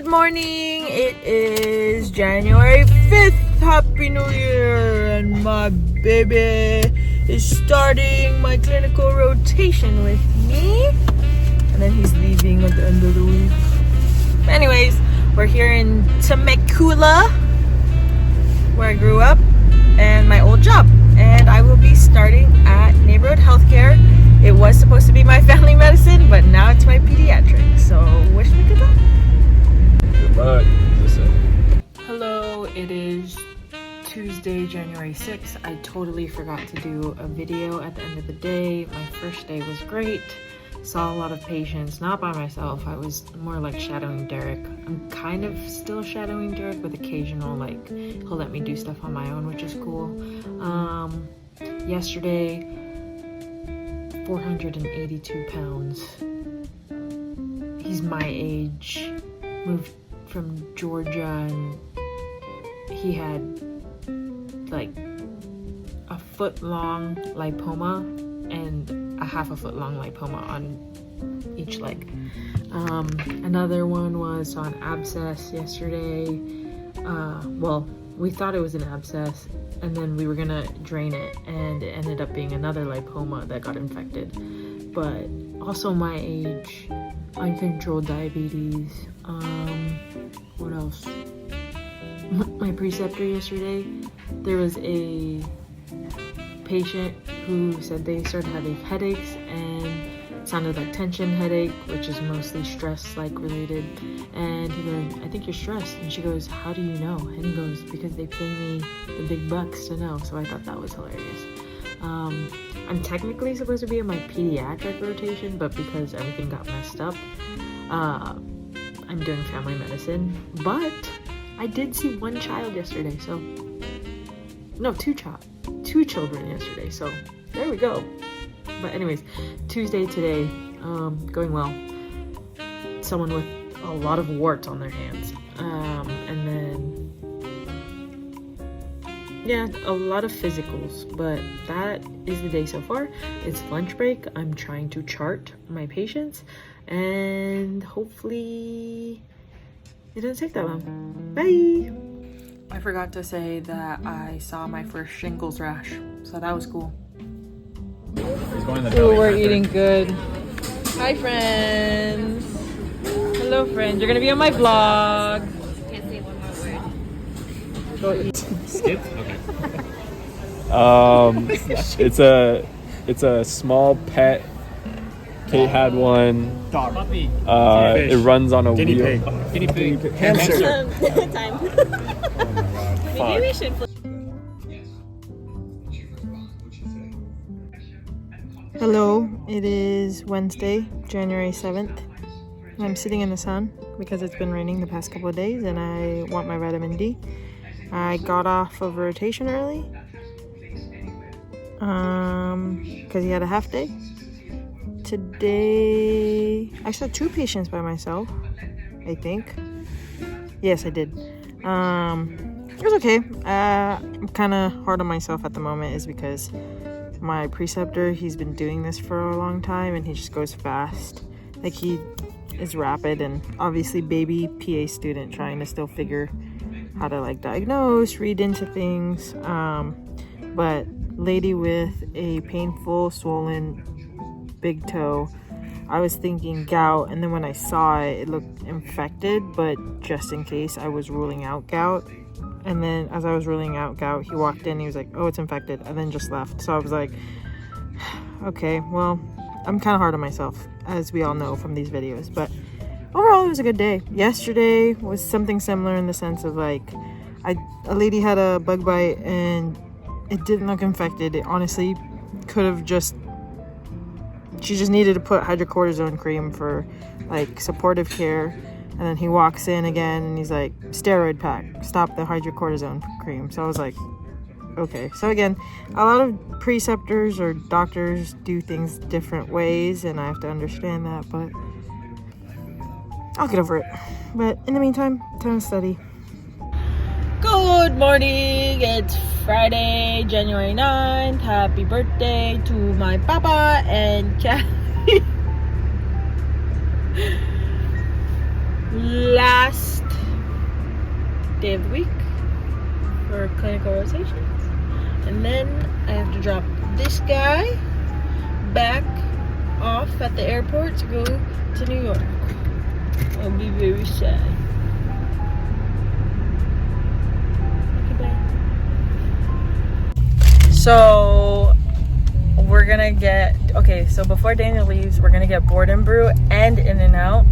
Good morning. It is January 5th. Happy New Year. And my baby is starting my clinical rotation with me. And then he's leaving at the end of the week. Anyways, we're here in Temecula, where I grew up, and my old job. And I will be starting at Neighborhood Healthcare. It was supposed to be my family medicine, but now it's my pediatrics. So wish me good luck. Good luck. Hello, it is Tuesday, January 6th. I totally forgot to do a video at the end of the day. My first day was great. Saw a lot of patients, not by myself. I was more like shadowing Derek. I'm kind of still shadowing Derek with occasional, like, he'll let me do stuff on my own, which is cool. Yesterday, 482 pounds. He's my age, moved from Georgia, and he had like a foot-long lipoma and a half a foot-long lipoma on each leg. Another one was on abscess yesterday. Well, we thought it was an abscess, and then we were gonna drain it, and it ended up being another lipoma that got infected. But also my age, uncontrolled diabetes. What else? My preceptor yesterday, there was a patient who said they started having headaches, and it sounded like tension headache, which is mostly stress like related. And he goes, I think you're stressed. And she goes, how do you know? And he goes, because they pay me the big bucks to know. So I thought that was hilarious. I'm technically supposed to be in my pediatric rotation, but because everything got messed up, I'm doing family medicine. But I did see one child yesterday, so no, two children yesterday, so there we go. But anyways, Tuesday today, going well. Someone with a lot of warts on their hands, and then yeah, a lot of physicals. But that is the day so far. It's lunch break. I'm trying to chart my patients, and hopefully it doesn't take that long. Bye. I forgot to say that I saw my first shingles rash, so that was cool. Ooh, we're eating good. Hi, friends. Hello, friends. You're gonna be on my vlog. Can't say one more word. Go eat. Skip? Okay. It's a small pet. Kate had one. Dog. Puppy. It runs on a Guinea wheel. pig. Guinea pig. Hamster. Time. Oh Maybe we should. Hello, it is Wednesday, January 7th. I'm sitting in the sun because it's been raining the past couple of days and I want my vitamin D. I got off of rotation early because he had a half day. Today, I saw 2 patients by myself, I think. Yes, I did. It was okay. I'm kind of hard on myself at the moment is because my preceptor, he's been doing this for a long time and he just goes fast. Like, he is rapid, and obviously baby PA student trying to still figure how to like diagnose, read into things. But lady with a painful, swollen big toe, I was thinking gout, and then when I saw it, it looked infected, but just in case, I was ruling out gout. And then as I was ruling out gout, he walked in, he was like, oh, it's infected, and then just left. So I was like, okay, well, I'm kind of hard on myself, as we all know from these videos, but overall it was a good day. Yesterday was something similar in the sense of like, a lady had a bug bite and it didn't look infected. It honestly could have she just needed to put hydrocortisone cream for like supportive care. And then he walks in again and he's like, steroid pack, stop the hydrocortisone cream. So I was like, okay. So again, a lot of preceptors or doctors do things different ways, and I have to understand that, but I'll get over it. But in the meantime, time to study. Good morning. It's Friday, January 9th. Happy birthday to my papa and Kathy. Last conversations. And then I have to drop this guy back off at the airport to go to New York. I'll be very sad. Okay, bye. So we're gonna get, okay, so before Daniel leaves, we're gonna get Board and Brew and In-N-Out.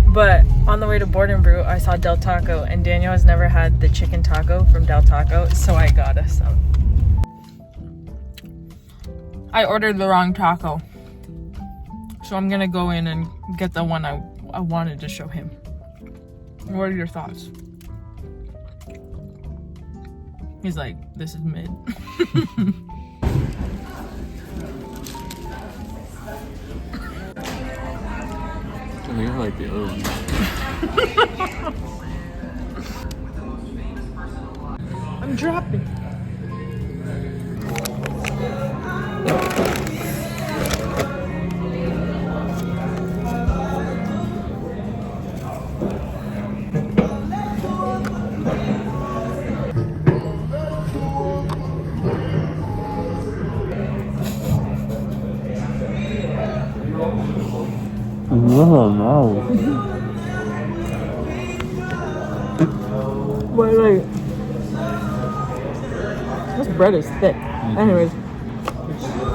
But on the way to Board and Brew, I saw Del Taco, and Daniel has never had the chicken taco from Del Taco, so I got us some. I ordered the wrong taco, so I'm gonna go in and get the one I wanted to show him. What are your thoughts? He's like, this is mid. I think I like the other one. I'm dropping. But like, this bread is thick. Anyways,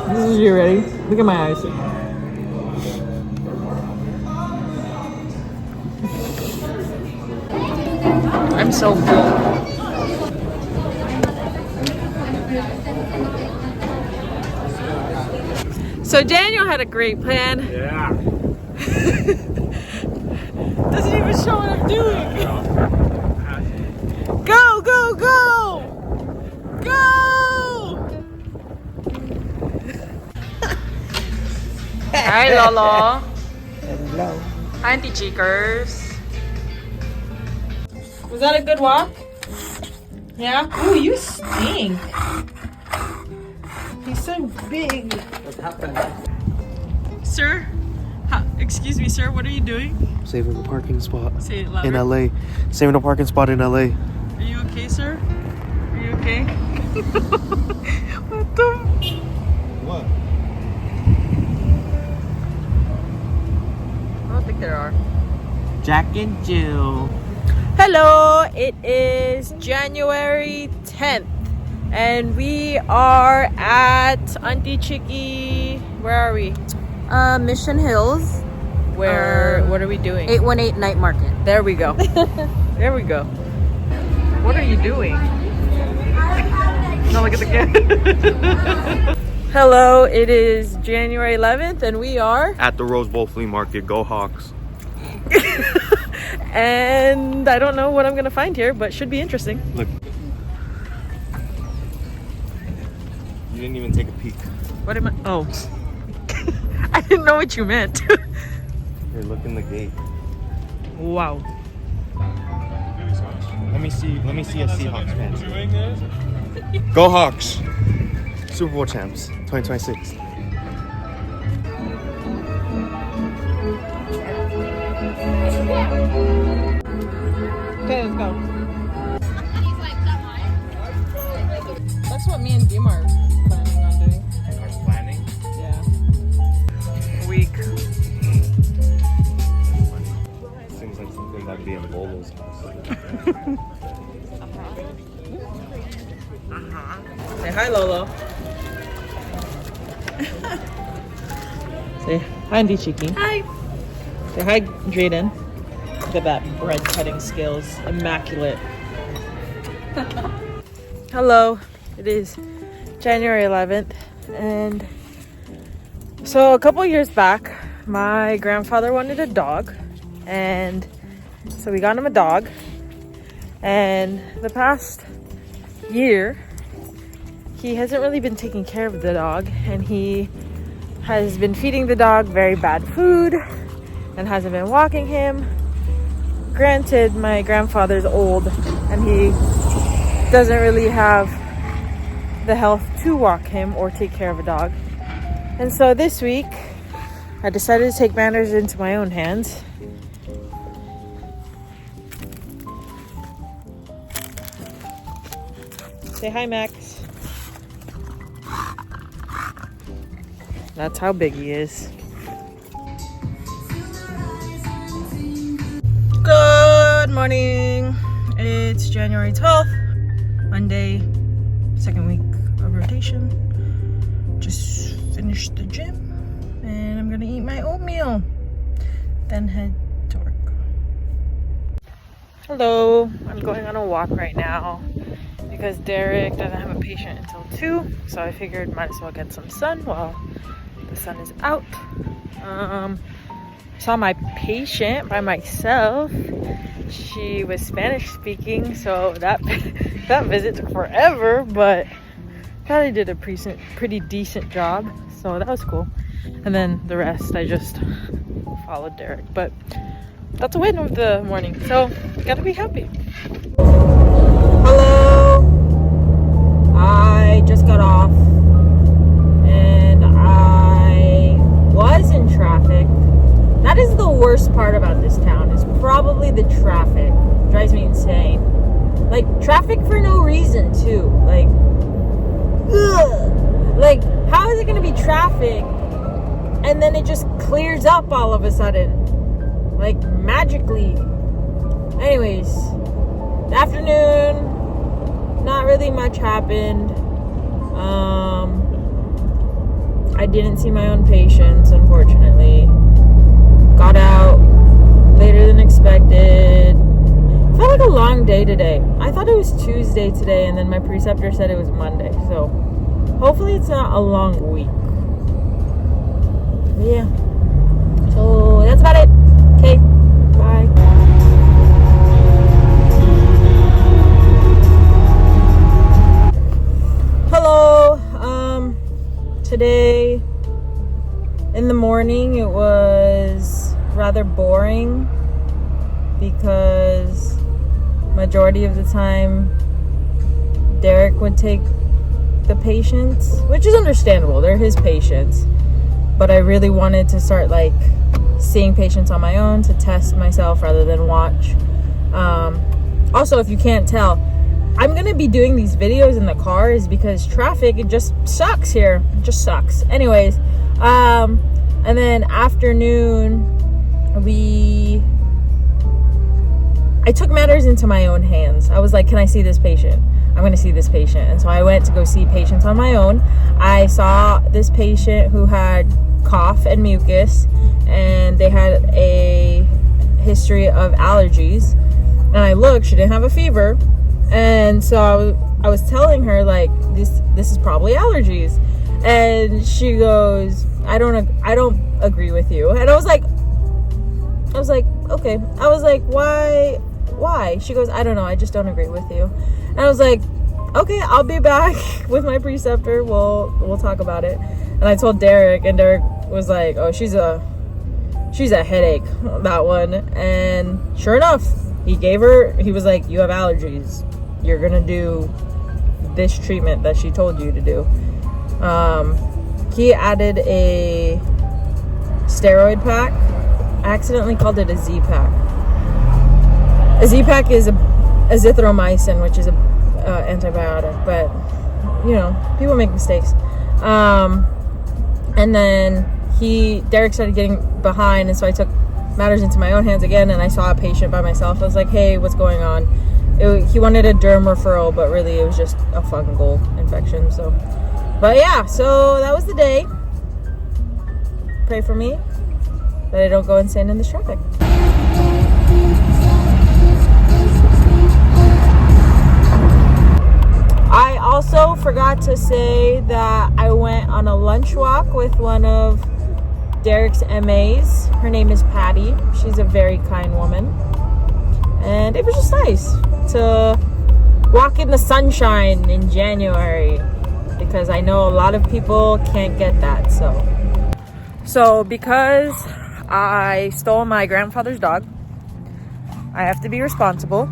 this is you ready? Look at my eyes. I'm so full. So Daniel had a great plan. Yeah. Doesn't even show what I'm doing. Go, go, go! Go! Hi, Lolo. Hello. Hi, Auntie Cheekers. Was that a good walk? Yeah? Ooh, you stink. He's so big. What happened? Sir? Excuse me, sir, what are you doing? Saving a parking spot Say it louder. in LA. Saving a parking spot in LA. Are you okay, sir? Are you okay? What the? What? I don't think there are. Jack and Jill. Hello, it is January 10th and we are at Auntie Chicky. Where are we? Mission Hills, Where? What are we doing? 818 Night Market. There we go. There we go. What are you doing? No, look at the camera. Hello, it is January 11th and we are At the Rose Bowl Flea Market. Go Hawks. and I don't know what I'm gonna find here, but should be interesting. Look. You didn't even take a peek. What am I? Oh. I didn't know what you meant. Here, look in the gate. Wow. Let me see a Seahawks fan. Go Hawks! Super Bowl champs, 2026. Okay, let's go. That's what me and Dima are planning on doing. Planning? Yeah. Week. Seems like something that'd be in Bolo's house. Say hi, Lolo. Say hi, Auntie Chicky. Hi. Say hi, Jaden. Look at that bread cutting skills. Immaculate. Hello. It is January 11th. And so a couple years back, my grandfather wanted a dog. And so we got him a dog. And the past year, he hasn't really been taking care of the dog, and he has been feeding the dog very bad food and hasn't been walking him. Granted, my grandfather's old and he doesn't really have the health to walk him or take care of a dog. And so this week, I decided to take matters into my own hands. Say hi, Max. That's how big he is. Good morning. It's January 12th, Monday, second week of rotation. Just finished the gym and I'm gonna eat my oatmeal, then head to work. Hello, I'm going on a walk right now because Derek doesn't have a patient until 2, so I figured might as well get some sun while the sun is out. Saw my patient by myself. She was Spanish speaking, so that visit took forever, but thought I did a pretty decent job, so that was cool. And then the rest I just followed Derek, but that's a win of the morning, so gotta be happy. Hello, I just got off and I was in traffic. That is the worst part about this town, is probably the traffic. It drives me insane. Like, traffic for no reason, too. Like, ugh. Like, how is it going to be traffic and then it just clears up all of a sudden? Like, magically. Anyways, afternoon, not really much happened. I didn't see my own patients, unfortunately. Got out later than expected. Felt like a long day today. I thought it was Tuesday today, and then my preceptor said it was Monday. So hopefully it's not a long week. Yeah. So that's about it. Okay. Bye. Hello. Today in the morning it was rather boring because majority of the time Derek would take the patients, which is understandable, they're his patients, but I really wanted to start like seeing patients on my own to test myself rather than watch. Also, if you can't tell, I'm gonna be doing these videos in the car is because traffic, it just sucks here. It just sucks. Anyways, and then afternoon, I took matters into my own hands. I was like, can I see this patient? I'm gonna see this patient. And so I went to go see patients on my own. I saw this patient who had cough and mucus, and they had a history of allergies. And I looked, she didn't have a fever. And so I was telling her, like, this is probably allergies. And she goes, I don't agree with you. And I was like, okay. I was like, why? She goes, I don't know, I just don't agree with you. And I was like, okay, I'll be back with my preceptor. We'll talk about it. And I told Derek, and Derek was like, oh, she's a headache, that one. And sure enough, he was like, you have allergies. You're gonna do this treatment that she told you to do. He added a steroid pack. I accidentally called it a Z-pack. A Z-pack is azithromycin, which is a antibiotic, but you know, people make mistakes. And then Derek started getting behind, and so I took matters into my own hands again, and I saw a patient by myself. I was like, hey, what's going on? He wanted a derm referral, but really it was just a fungal infection. So, but yeah, so that was the day. Pray for me that I don't go insane in this traffic. I also forgot to say that I went on a lunch walk with one of Derek's MAs. Her name is Patty. She's a very kind woman. And it was just nice to walk in the sunshine in January, because I know a lot of people can't get that. So because I stole my grandfather's dog, I have to be responsible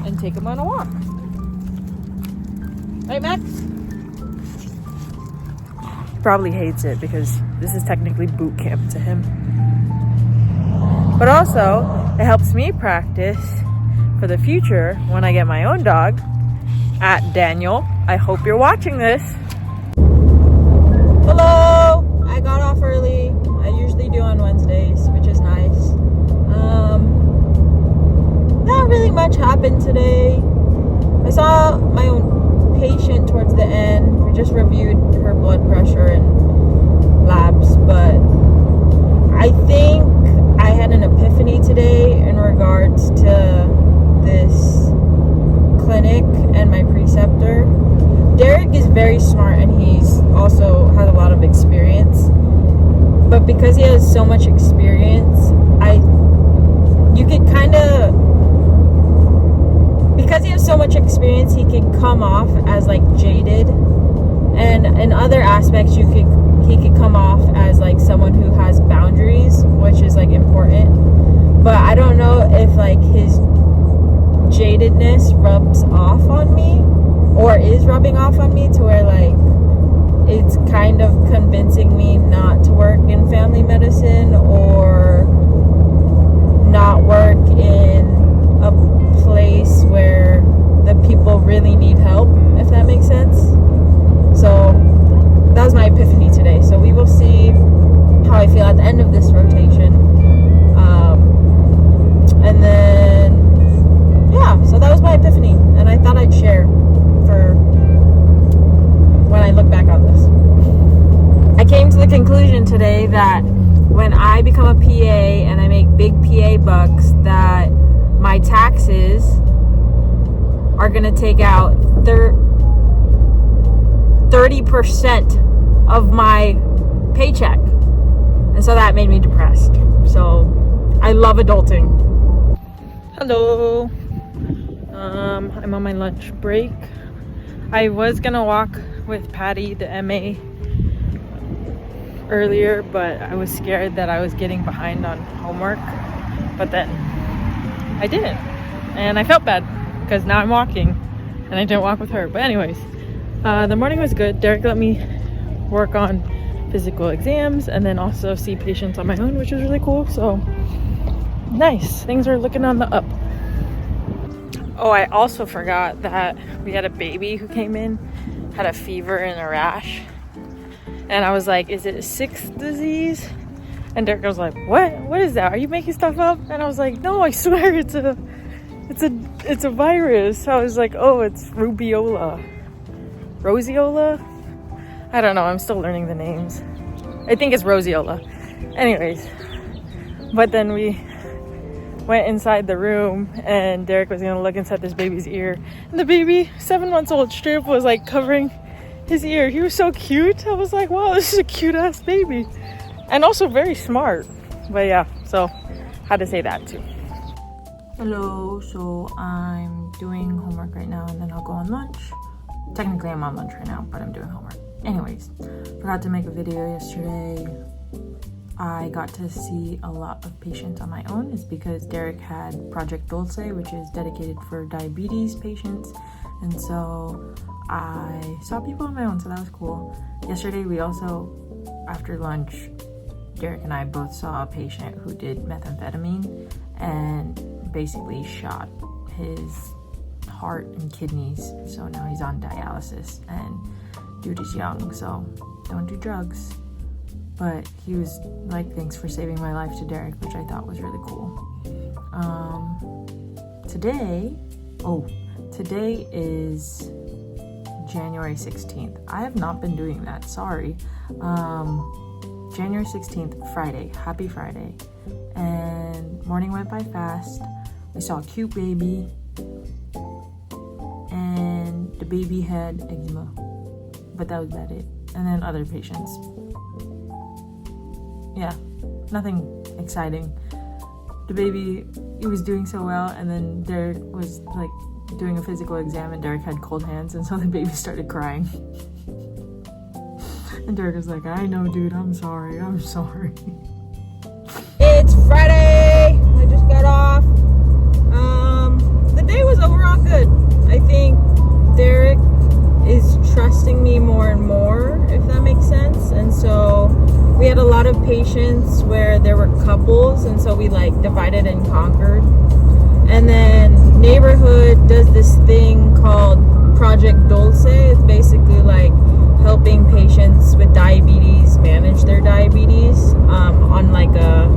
and take him on a walk. Right, Max? He probably hates it because this is technically boot camp to him. But also, it helps me practice for the future when I get my own dog, at Daniel. I hope you're watching this. Hello! I got off early. I usually do on Wednesdays, which is nice. Not really much happened today. I saw my own patient towards the end. We just reviewed her blood pressure and labs, but I think I had an epiphany today in regards to this clinic and my preceptor. Derek is very smart and he's also has a lot of experience, but because he has so much experience, you could kind of, because he has so much experience, he can come off as like jaded, and in other aspects he could come off as like someone who has boundaries, which is like important. But I don't know if like his jadedness rubs off on me, or is rubbing off on me, to where like it's kind of convincing me not to work in family medicine or not work in a place where the people really need help, if that makes sense. So that was my epiphany today. So we will see how I feel at the end of this rotation. And then, yeah, so that was my epiphany. And I thought I'd share for when I look back on this. I came to the conclusion today that when I become a PA and I make big PA bucks, that my taxes are going to take out 30% of my paycheck. And so that made me depressed. So I love adulting. Hello. I'm on my lunch break. I was going to walk with Patty, the MA, earlier, but I was scared that I was getting behind on homework. But then I didn't. And I felt bad because now I'm walking and I didn't walk with her. But anyways, the morning was good. Derek let me work on physical exams and then also see patients on my own, which was really cool. So nice. Things are looking on the up. Oh, I also forgot that we had a baby who came in, had a fever and a rash. And I was like, is it a 6th disease? And Derek was like, what? What is that? Are you making stuff up? And I was like, no, I swear it's a virus. I was like, oh, it's rubeola. Roseola? I don't know. I'm still learning the names. I think it's roseola. Anyways. But then we went inside the room and Derek was going to look inside this baby's ear. And the baby, 7 months old, straight up was like covering his ear. He was so cute. I was like, wow, this is a cute ass baby. And also very smart. But yeah, so had to say that too. Hello, so I'm doing homework right now and then I'll go on lunch. Technically I'm on lunch right now, but I'm doing homework. Anyways, forgot to make a video yesterday. I got to see a lot of patients on my own. It's because Derek had Project Dulce, which is dedicated for diabetes patients. And so I saw people on my own, so that was cool. Yesterday we also, after lunch, Derek and I both saw a patient who did methamphetamine and basically shot his heart and kidneys. So now he's on dialysis and dude is young, so don't do drugs. But he was like, thanks for saving my life to Derek, which I thought was really cool. Today is January 16th. I have not been doing that, sorry. January 16th, Friday, happy Friday. And morning went by fast. I saw a cute baby and the baby had eczema, but that was about it. And then other patients. Yeah, nothing exciting. The baby, he was doing so well, and then Derek was like doing a physical exam and Derek had cold hands, and so the baby started crying. And Derek was like, I know, dude, I'm sorry. It's Friday. I just got off. The day was overall good. I think Derek is trusting me more and more, if that makes sense. And so we had a lot of patients where there were couples, and so we like divided and conquered. And then neighborhood does this thing called Project Dulce. It's basically like helping patients with diabetes manage their diabetes on like a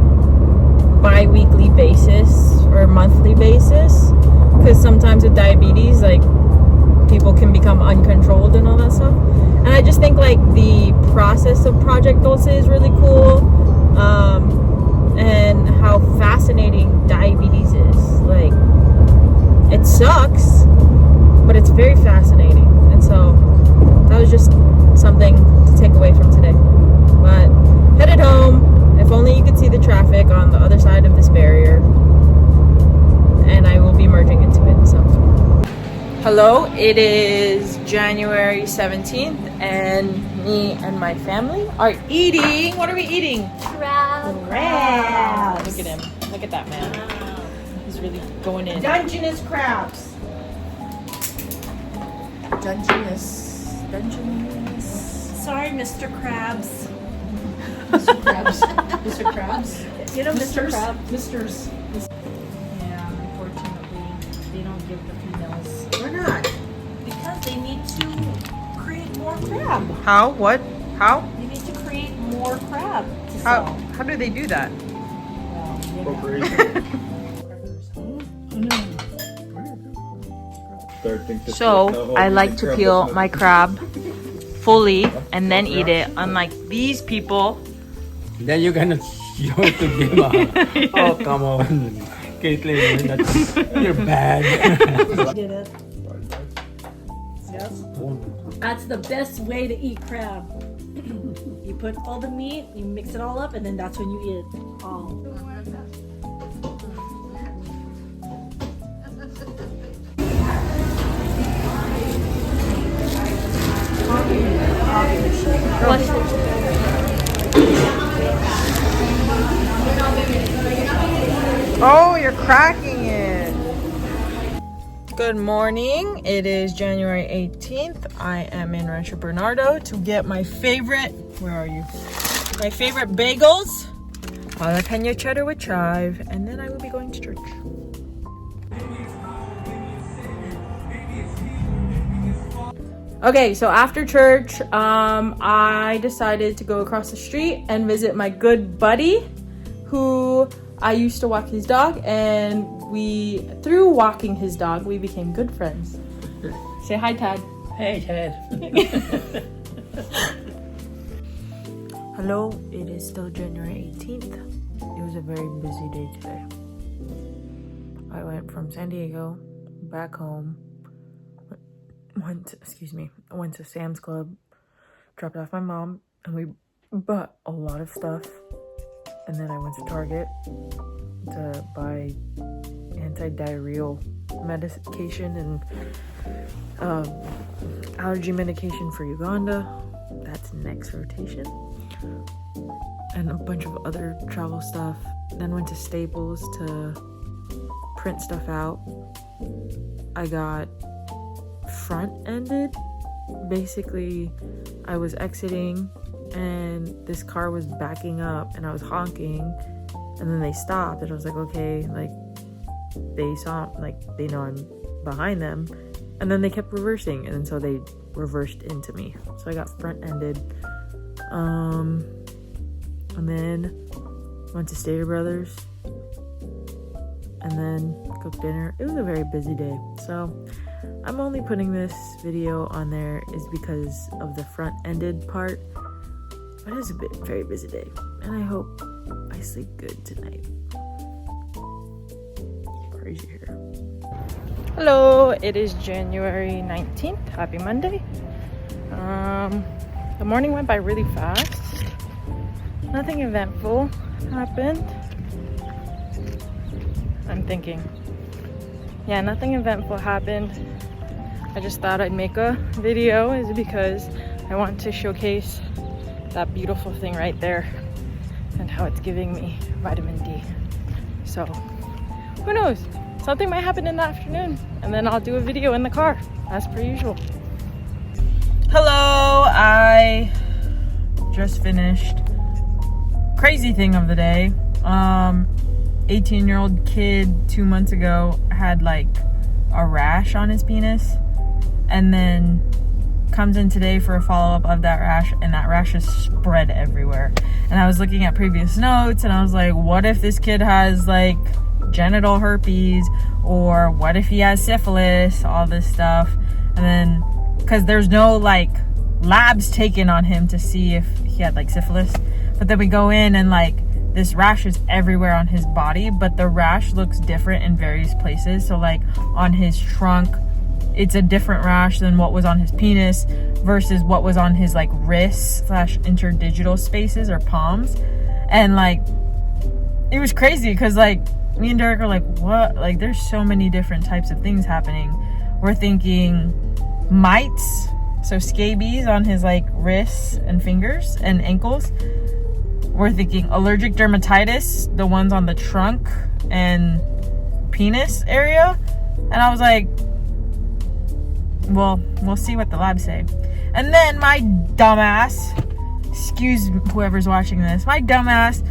bi-weekly basis or monthly basis, because sometimes with diabetes, like, people can become uncontrolled and all that stuff. And I just think like the process of Project Dulce is really cool, and how fascinating diabetes is. Like, it sucks, but it's very fascinating. And so that was just something to take away from today. But headed home. If only you could see the traffic on the other side of this barrier. And I will be merging into it. So hello, it is January 17th and me and my family are eating. What are we eating? Crabs. Look at him. Look at that man. He's really going in. Dungeness crabs. Dungeness. Sorry, Mr. Krabs. Mr. Krabs. Mr. Krabs. You know, Mr. Misters. Krab. Misters. Yeah, unfortunately, they don't give the females Why not? because they need to create more crab. How? What? How? They need to create more crab to How? sell. How do they do that? Well, you know. So I like to peel my crab fully and then eat it, unlike these people. Then you're gonna show it to them. Oh, come on. Caitlin, you're bad. Did it. Yes. That's the best way to eat crab. You put all the meat, you mix it all up, and then that's when you eat it all. Oh, you're cracking it. Good morning. It is January 18th. I am in Rancho Bernardo to get my favorite, where are you? My favorite bagels, jalapeno cheddar with chive, and then I will be going to church. Okay, so after church, I decided to go across the street and visit my good buddy, who I used to walk his dog, and through walking his dog, we became good friends. Say hi, Tad. Hey, Ted. Hello, it is still January 18th. It was a very busy day today. I went from San Diego back home. Went to Sam's Club, dropped off my mom, and we bought a lot of stuff. And then I went to Target to buy anti-diarrheal medication and allergy medication for Uganda. That's next rotation. And a bunch of other travel stuff. Then went to Staples to print stuff out. I got front-ended. Basically, I was exiting and this car was backing up and I was honking, and then they stopped and I was like, okay, like they saw, like they know I'm behind them, and then they kept reversing, and so they reversed into me, so I got front-ended. And then went to Stater Brothers and then cooked dinner. It was a very busy day, so I'm only putting this video on there is because of the front-ended part, but it was a very busy day, and I hope I sleep good tonight. Crazy here. Hello, it is January 19th. Happy Monday. The morning went by really fast. Nothing eventful happened. I'm thinking. Yeah, nothing eventful happened. I just thought I'd make a video is because I want to showcase that beautiful thing right there and how it's giving me vitamin D. So, who knows? Something might happen in the afternoon, and then I'll do a video in the car, as per usual. Hello, I just finished. Crazy thing of the day. 18-year-old kid 2 months ago had like a rash on his penis, and then comes in today for a follow-up of that rash, and that rash is spread everywhere. And I was looking at previous notes, and I was like, what if this kid has like genital herpes, or what if he has syphilis, all this stuff. And then because there's no like labs taken on him to see if he had like syphilis, but then we go in and like this rash is everywhere on his body, but the rash looks different in various places. So like on his trunk, it's a different rash than what was on his penis versus what was on his like wrists / interdigital spaces or palms. And like it was crazy because like me and Derek are like, what? Like there's so many different types of things happening. We're thinking mites, so scabies on his like wrists and fingers and ankles. We're thinking allergic dermatitis, the ones on the trunk and penis area. And I was like, well, we'll see what the labs say. And then my dumbass, excuse whoever's watching this, my dumbass.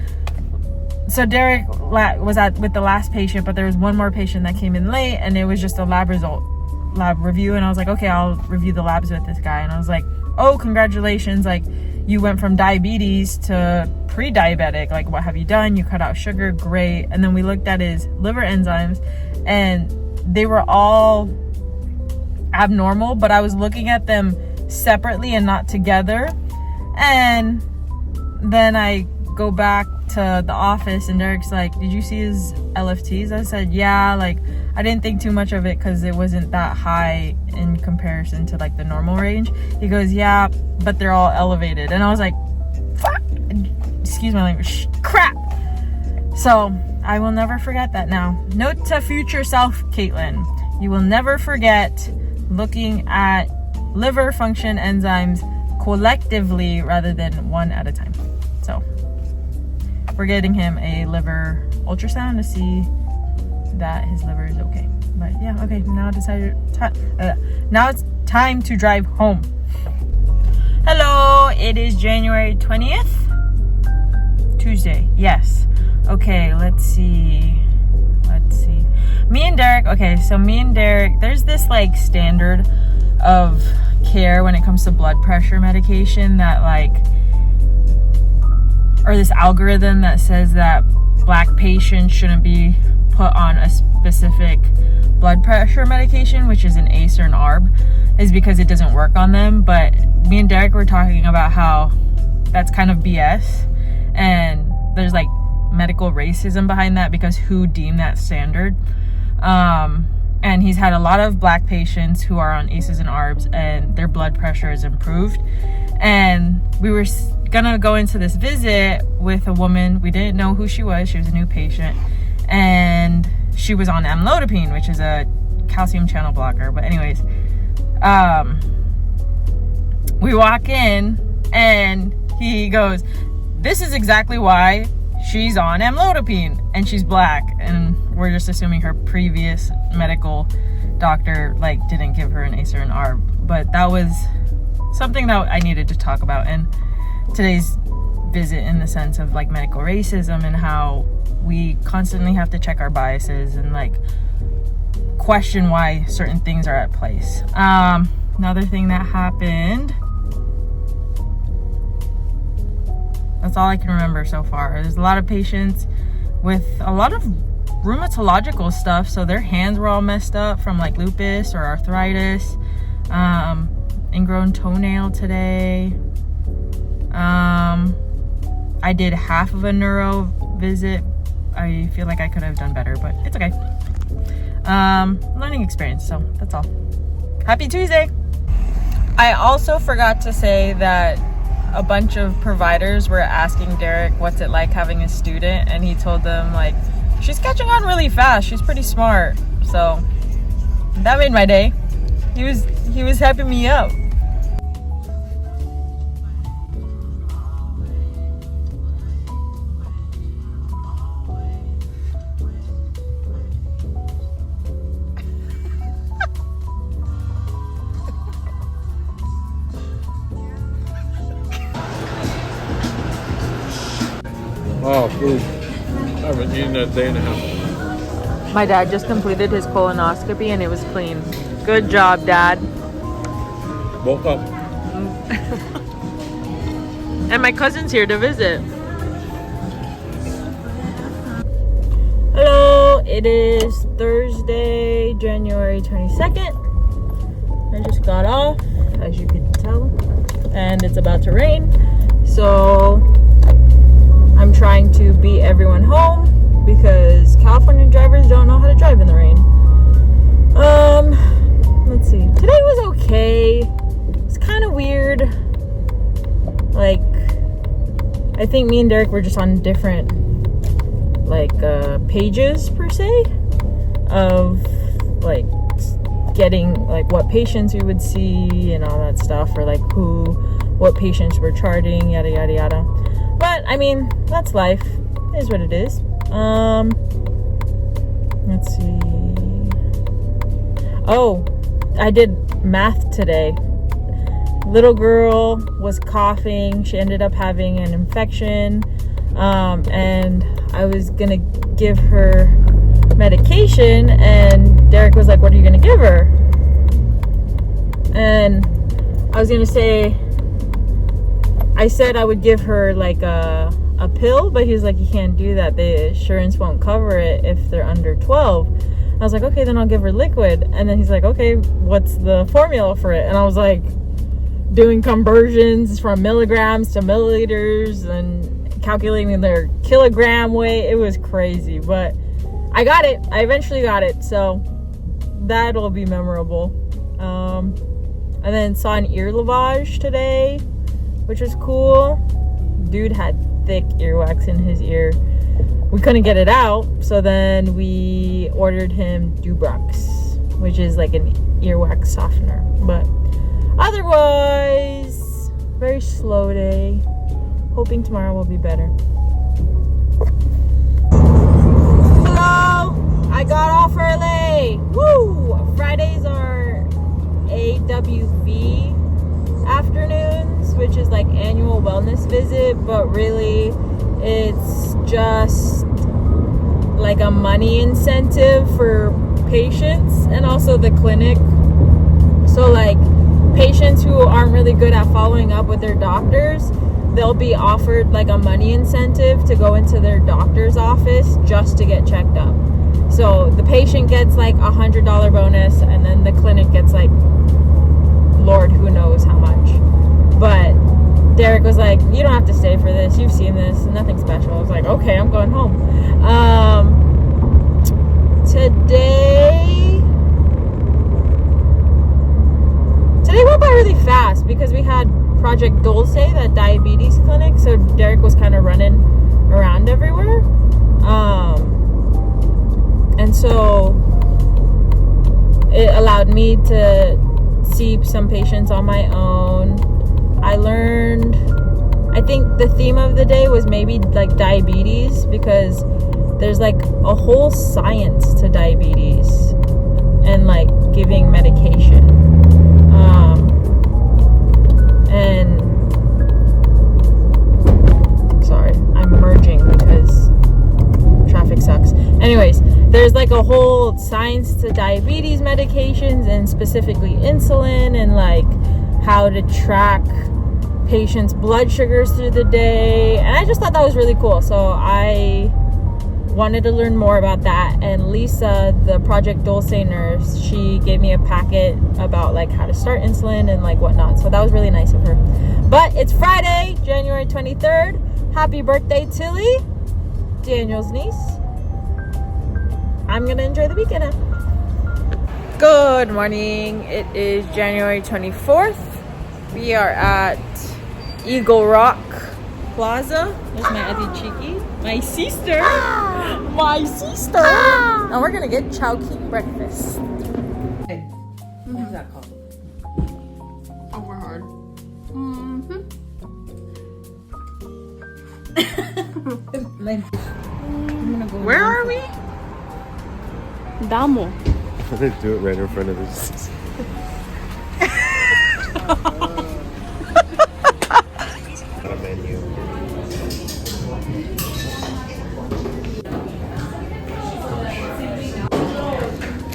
So Derek was with the last patient, but there was one more patient that came in late, and it was just a lab review. And I was like, okay, I'll review the labs with this guy. And I was like, oh, congratulations, like you went from diabetes to pre-diabetic, like what have you done? You cut out sugar, great. And then we looked at his liver enzymes, and they were all abnormal, but I was looking at them separately and not together. And then I go back to the office, and Derek's like, did you see his LFTs? I said, yeah, like I didn't think too much of it because it wasn't that high in comparison to like the normal range. He goes, yeah, but they're all elevated. And I was like, fuck, excuse my language, crap. So I will never forget that now. Note to future self, Caitlin, you will never forget looking at liver function enzymes collectively rather than one at a time. So we're getting him a liver ultrasound to see that his liver is okay. But yeah, okay, now it's time to drive home. Hello, it is January 20th, Tuesday. Yes. Okay, let's see. Me and Derek, there's this like standard of care when it comes to blood pressure medication that like, or this algorithm that says that black patients shouldn't be put on a specific blood pressure medication, which is an ACE or an ARB, is because it doesn't work on them. But me and Derek were talking about how that's kind of BS, and there's like medical racism behind that because who deemed that standard. And he's had a lot of black patients who are on ACEs and ARBs, and their blood pressure is improved. And we were gonna go into this visit with a woman. We didn't know who she was. She was a new patient, and she was on amlodipine, which is a calcium channel blocker. But anyways, we walk in, and he goes, this is exactly why she's on amlodipine, and she's black. And we're just assuming her previous medical doctor like didn't give her an ACE or an ARB. But that was something that I needed to talk about in today's visit, in the sense of like medical racism and how we constantly have to check our biases and like question why certain things are at place. Another thing that happened, that's all I can remember so far. There's a lot of patients with a lot of rheumatological stuff, so their hands were all messed up from like lupus or arthritis. Ingrown toenail today. I did half of a neuro visit. I feel like I could have done better, but it's okay. Learning experience, so that's all. Happy Tuesday. I also forgot to say that a bunch of providers were asking Derek what's it like having a student, and he told them like, she's catching on really fast, she's pretty smart. So that made my day. He was hyping me up. Oh, food. I haven't eaten in a day and a half. My dad just completed his colonoscopy and it was clean. Good job, Dad. Woke up. And my cousin's here to visit. Hello, it is Thursday, January 22nd. I just got off, as you can tell, and it's about to rain. So I'm trying to beat everyone home because California drivers don't know how to drive in the rain. Let's see. Today was okay. It's kind of weird. Like, I think me and Derek were just on different pages per se of like getting like what patients we would see and all that stuff, or like what patients we're charting, yada yada yada. But I mean, that's life. It is what it is. Let's see. Oh, I did math today. Little girl was coughing. She ended up having an infection. And I was gonna give her medication, and Derek was like, "What are you gonna give her?" And I was gonna say, I said I would give her like a pill, but he was like, "You can't do that. The insurance won't cover it if they're under 12." I was like, "Okay, then I'll give her liquid." And then he's like, "Okay, what's the formula for it?" And I was like, doing conversions from milligrams to milliliters and calculating their kilogram weight. It was crazy, but I got it. I eventually got it, so that'll be memorable. And then saw an ear lavage today, which was cool. Dude had thick earwax in his ear. We couldn't get it out, so then we ordered him Dubrox, which is like an earwax softener. But otherwise, very slow day. Hoping tomorrow will be better. Hello! I got off early! Woo! Fridays are AWV afternoons, which is like annual wellness visit, but really it's just like a money incentive for patients and also the clinic. So like patients who aren't really good at following up with their doctors, they'll be offered like a money incentive to go into their doctor's office just to get checked up. So the patient gets like $100 bonus, and then the clinic gets like, Lord, who knows how much. But Derek was like, "You don't have to stay for this. You've seen this. Nothing special." I was like, "Okay, I'm going home." Today went by really fast because we had Project Dulce, that diabetes clinic, so Derek was kind of running around everywhere. And so it allowed me to see some patients on my own. I learned, I think the theme of the day was maybe like diabetes, because there's like a whole science to diabetes and like giving medication. And sorry, I'm merging because traffic sucks. Anyways, there's like a whole science to diabetes medications, and specifically insulin, and like how to track patients' blood sugars through the day. And I just thought that was really cool. So I wanted to learn more about that, and Lisa, the Project Dulce nurse, she gave me a packet about like how to start insulin and like whatnot, so that was really nice of her. But it's Friday, January 23rd. Happy birthday, Tilly, Daniel's niece. I'm gonna enjoy the weekend now. Good morning. It is January 24th. We are at Eagle Rock Plaza. There's my Auntie Cheeky, my sister, and we're gonna get Chowking breakfast. What's that called? Overhard. Where are we? Damo. They do it right in front of us. Not a menu.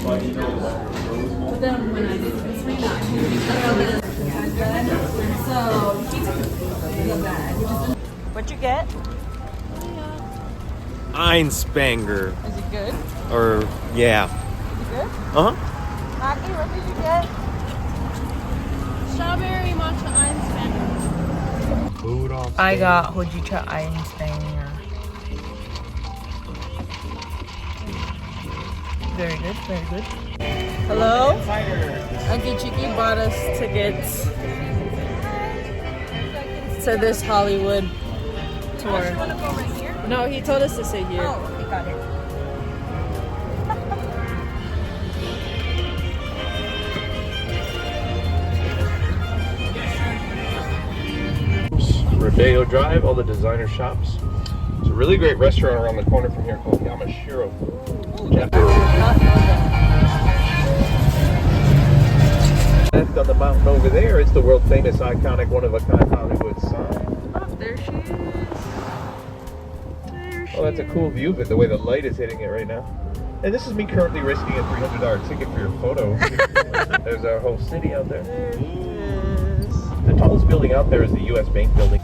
But then when I did this What'd you get? Einspanger. Is it good? Or, yeah. Is it good? Uh-huh. Maggie, what did you get? Strawberry matcha Einspanger. Food off. I got hojicha Einspanger. Very good, very good. Hello? Uncle Chiki bought us tickets to this Hollywood tour. You want to go right here? No, he told us to sit here. Oh, okay, got it. Rodeo Drive, all the designer shops. It's a really great restaurant around the corner from here called Yamashiro. Left on the mountain over there, it's the world famous iconic one-of-a-kind Hollywood sign. Oh, there she is. There she Well, that's a cool view of it, the way the light is hitting it right now. And this is me currently risking a $300 ticket for your photo. There's our whole city out there. There she is. The tallest building out there is the U.S. Bank building.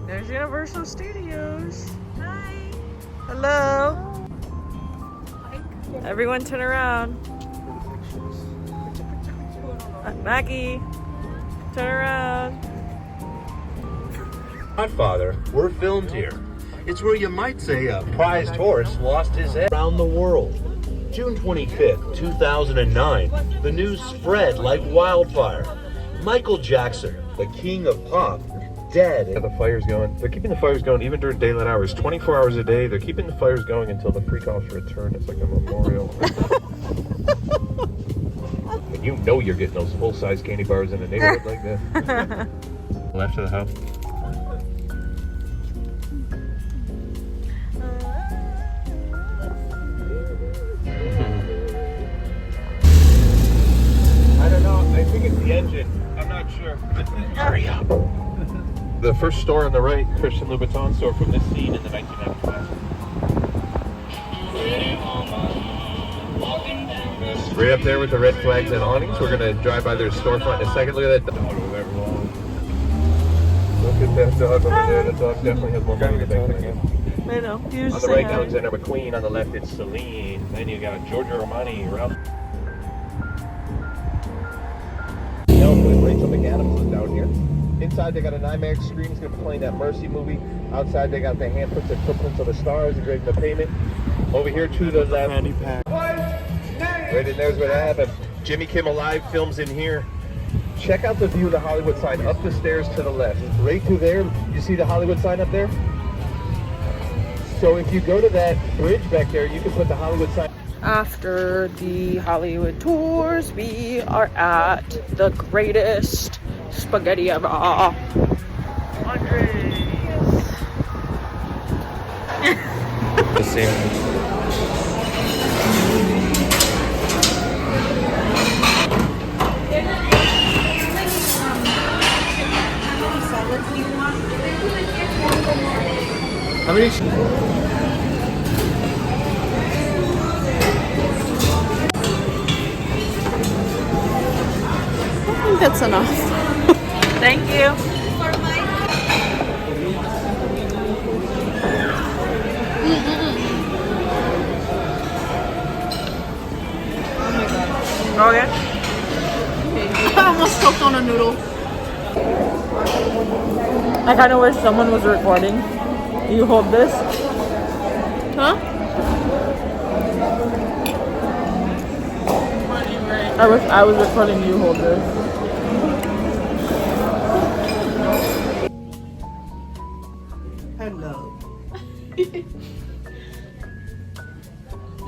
There's Universal Studios. Hi. Hello. Everyone turn around. Maggie, turn around. Godfather, we're filmed here. It's where you might say a prized horse lost his head around the world. June 25th, 2009, the news spread like wildfire. Michael Jackson, the king of pop, dead. The fires going. They're keeping the fires going even during daylight hours, 24 hours a day. They're keeping the fires going until the freak offs return. It's like a memorial. And you know you're getting those full-size candy bars in a neighborhood like that. Left of the house. I don't know. I think it's the engine. I'm not sure. Hurry up. The first store on the right, Christian Louboutin store from this scene in the 1995. Right up there with the red flags and awnings. We're going to drive by their storefront in a second. Look at that dog over there. Look at that dog over there. That dog definitely has more money in the bank than I do. I know. He was On just the right, saying hi. Alexander McQueen. On the left, it's Celine. Then you got Giorgio Armani, Ralph. Rachel McAdams is down here. Inside, they got an IMAX screen. It's going to be playing that Mercy movie. Outside, they got the handprints and footprints of the stars engraved in the pavement. Over here to the left. Right in there's where that happened. Jimmy Kimmel Live films in here. Check out the view of the Hollywood sign up the stairs to the left. Right through there, you see the Hollywood sign up there? So if you go to that bridge back there, you can put the Hollywood sign. After the Hollywood tours, we are at the greatest spaghetti ever. Andres. The same. How many? I think that's enough. Thank you. Oh yeah? I almost choked on a noodle. I kind of wish someone was recording. You hold this. Huh? I wish I was recording. You hold this. Hello.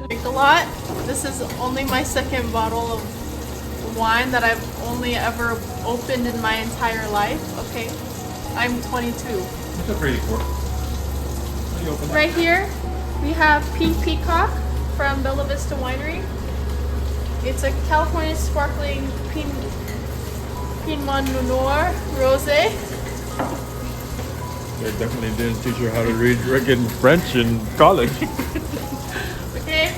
Drink a lot. This is only my second bottle of wine that I've only ever opened in my entire life. Okay, I'm 22. What's up, ready for? What are you opening? Right here, we have Pink Peacock from Bella Vista Winery. It's a California sparkling Pinot Noir Rosé. They definitely didn't teach you how to read Rick in French in college. Okay,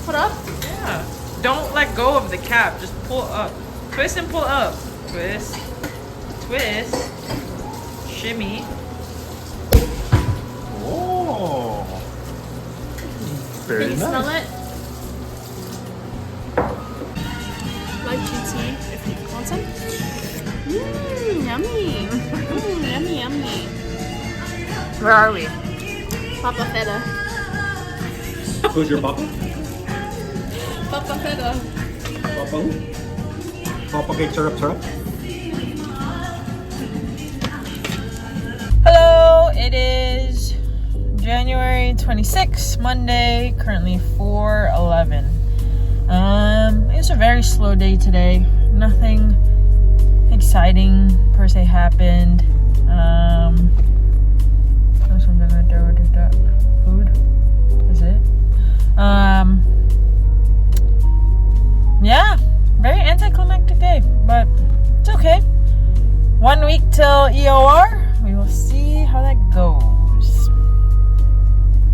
Put up? Yeah. Don't let go of the cap. Just pull up. Twist and pull up. Twist. Twist. Shimmy. Oh. Very Can you nice. smell it? Like tea if you want some. Yummy. Yummy, yummy. Where are we? Papa Feta. Who's your papa? Papa Feta. Papa who? Papa cake syrup. Hello, it is January 26th, Monday, currently 4:11. It's a very slow day today. Nothing exciting per se happened. Food is it? Yeah, very anticlimactic day, but it's okay. 1 week till EOR. We will see how that goes.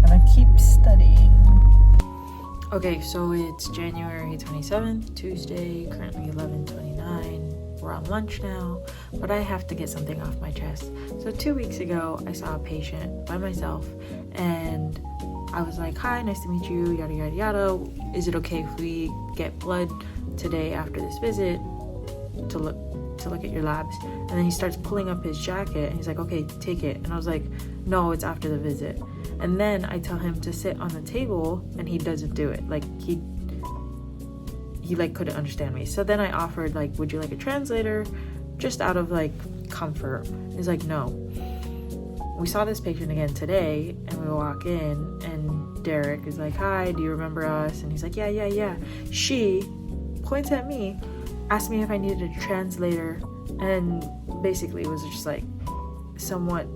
Gonna keep studying. Okay, so it's January 27th, Tuesday, currently 11:29. We're on lunch now, but I have to get something off my chest. So 2 weeks ago, I saw a patient by myself, and I was like, hi, nice to meet you, yada, yada, yada. Is it okay if we get blood today after this visit to look at your labs? And then he starts pulling up his jacket, and he's like, okay, take it. And I was like, no, it's after the visit. And then I tell him to sit on the table, and he doesn't do it. Like, he like couldn't understand me. So then I offered, like, would you like a translator? Just out of like comfort. He's like, no. We saw this patient again today, and we walk in, and Derek is like, hi, do you remember us? And he's like, yeah. She points at me, asked me if I needed a translator, and basically was just like somewhat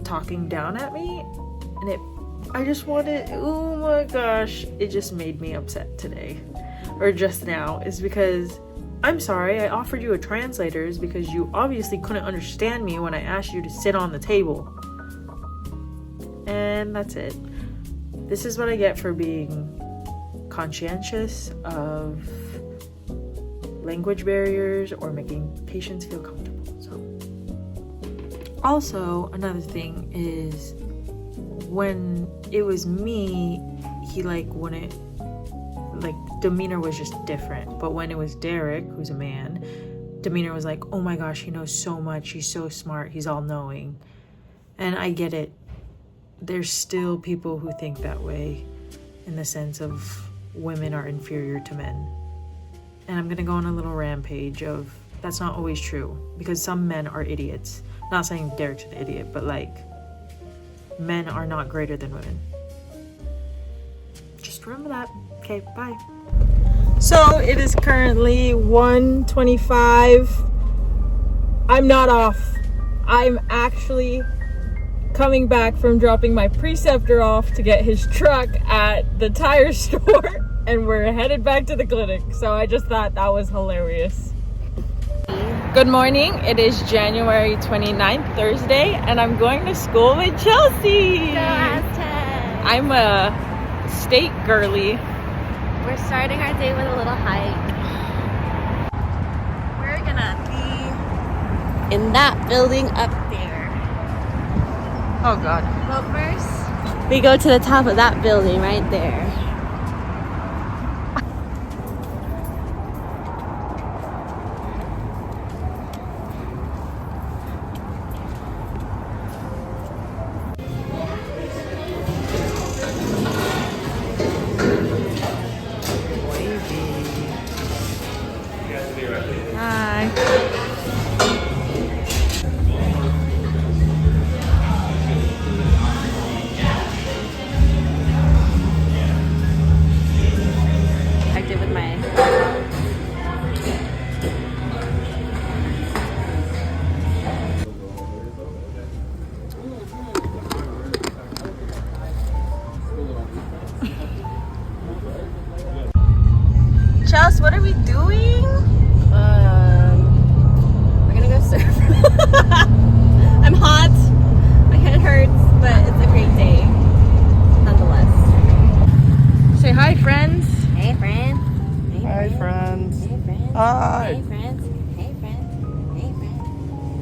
talking down at me. And I just wanted, oh my gosh, it just made me upset today, or just now, is because I'm sorry, I offered you a translator is because you obviously couldn't understand me when I asked you to sit on the table. And that's it. This is what I get for being conscientious of language barriers or making patients feel comfortable. So, also, another thing is when it was me, he wouldn't, demeanor was just different. But when it was Derek, who's a man, demeanor was like, oh my gosh, he knows so much, he's so smart, he's all knowing. And I get it. There's still people who think that way, in the sense of women are inferior to men. And I'm gonna go on a little rampage of that's not always true, because some men are idiots. Not saying Derek's an idiot, but men are not greater than women. Just remember that. Okay, bye. So it is currently 1:25. I'm not off. I'm actually coming back from dropping my preceptor off to get his truck at the tire store, and we're headed back to the clinic. So I just thought that was hilarious. Good morning. It is January 29th, Thursday, and I'm going to school with Chelsea. Go Aztecs. I'm a state girly. We're starting our day with a little hike. We're gonna be in that building up there. Oh God. But first, we go to the top of that building right there.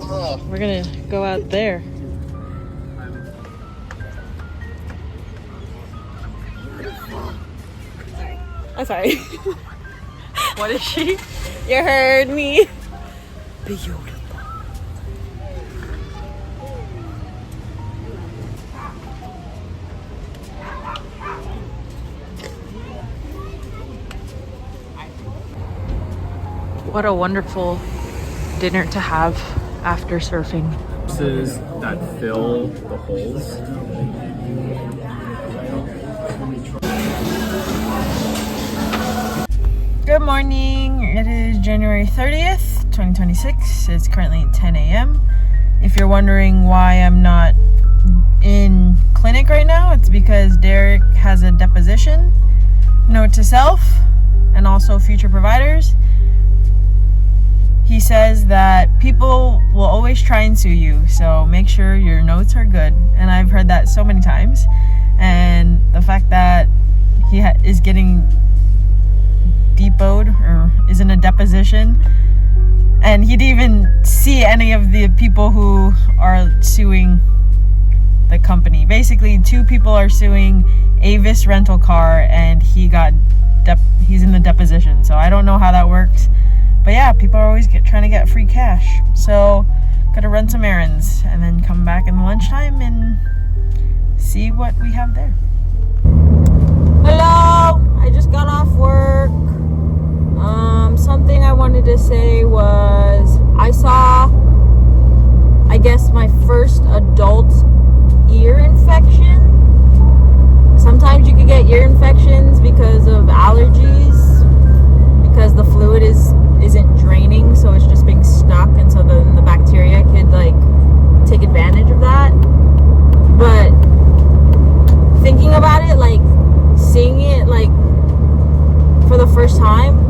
We're gonna go out there. I'm sorry. What is she? You heard me. Beautiful. What a wonderful dinner to have after surfing. Boxes that fill the holes. Good morning. It is January 30th, 2026. It's currently 10 a.m. If you're wondering why I'm not in clinic right now, it's because Derek has a deposition. Note to self and also future providers. He says that people will always try and sue you, so make sure your notes are good. And I've heard that so many times. And the fact that he is getting depoted or is in a deposition, and he didn't even see any of the people who are suing the company. Basically, 2 people are suing Avis Rental Car, and he's in the deposition. So I don't know how that works. But yeah, people are always trying to get free cash. So, gotta run some errands and then come back in lunchtime and see what we have there. Hello! I just got off work. Something I wanted to say was I saw, I guess, my first adult ear infection. Sometimes you could get ear infections because of allergies, because the fluid isn't draining, so it's just being stuck, and so then the bacteria could like take advantage of that. But thinking about it, like seeing it like for the first time,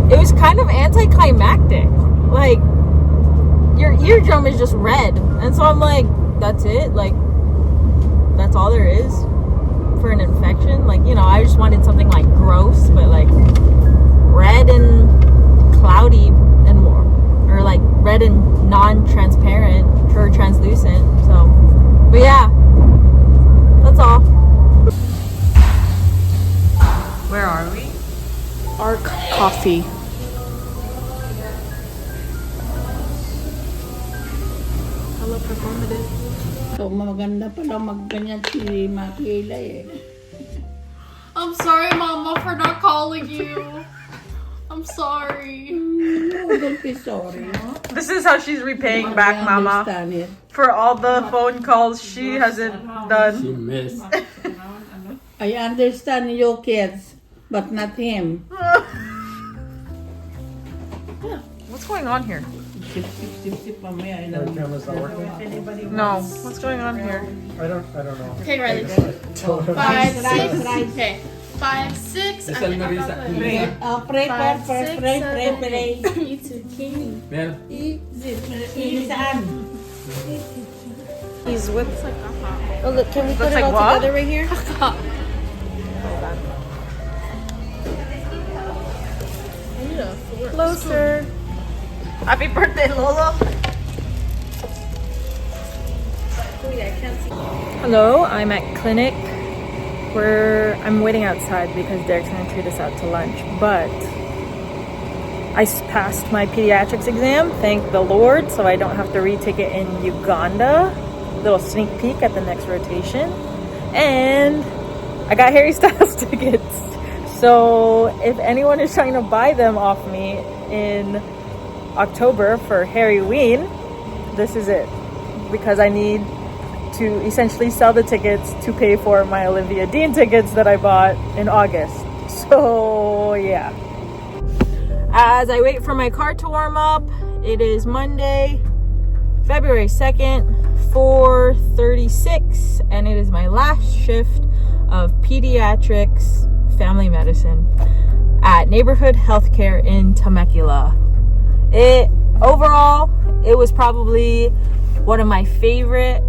it was kind of anticlimactic. Like your eardrum is just red, and so I'm like, that's it? Like that's all there is for an infection? Like, you know, I just wanted something like gross, but like red and cloudy and more, or like red and non-transparent or translucent. So, but yeah, that's all. Where are we? Arc Coffee. Hello, performative. So, maganda pala magganyan si Makila eh. I'm sorry, Mama, for not calling you. I'm sorry. No, don't be sorry. This is how she's repaying back, Mama, Understand it. for all the phone calls she hasn't She done. missed. I understand your kids, but not him. What's going on here? Sip mamaya. Camera's not working. No. What's going on here? I don't know. Okay, Riley. 5, 6. Okay. 5, 6. Dasal na rin sa Pray, 5, pray. 6, 7, 8. It's okay. Meron. Saan? He's with. Oh, look, can we put Looks it like all what? together right here? Closer. Happy birthday, Lolo. Hello, I'm at clinic where I'm waiting outside because Derek's gonna treat us out to lunch. But I passed my pediatrics exam, thank the Lord, so I don't have to retake it in Uganda. Little sneak peek at the next rotation. And I got Harry Styles tickets. So if anyone is trying to buy them off me in October for Harry Ween, this is it. Because I need to essentially sell the tickets to pay for my Olivia Dean tickets that I bought in August. So yeah. As I wait for my car to warm up, it is Monday, February 2nd, 4:36, and it is my last shift of pediatrics family medicine at Neighborhood Healthcare in Temecula. Overall, it was probably one of my favorite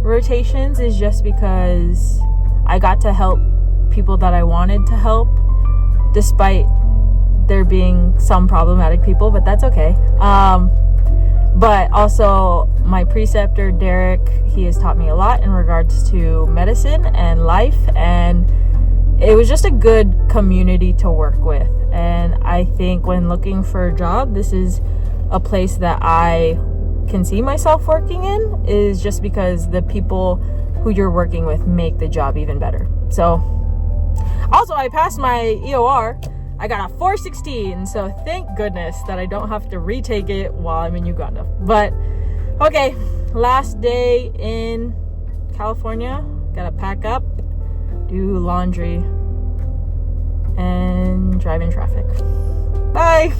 rotations, is just because I got to help people that I wanted to help, despite there being some problematic people, but that's okay. But also my preceptor, Derek, he has taught me a lot in regards to medicine and life, and it was just a good community to work with. And I think when looking for a job, this is a place that I can see myself working in, is just because the people who you're working with make the job even better. So also, I passed my EOR. I got a 416, so thank goodness that I don't have to retake it while I'm in Uganda. But okay, last day in California. Gotta pack up, do laundry, and drive in traffic. Bye.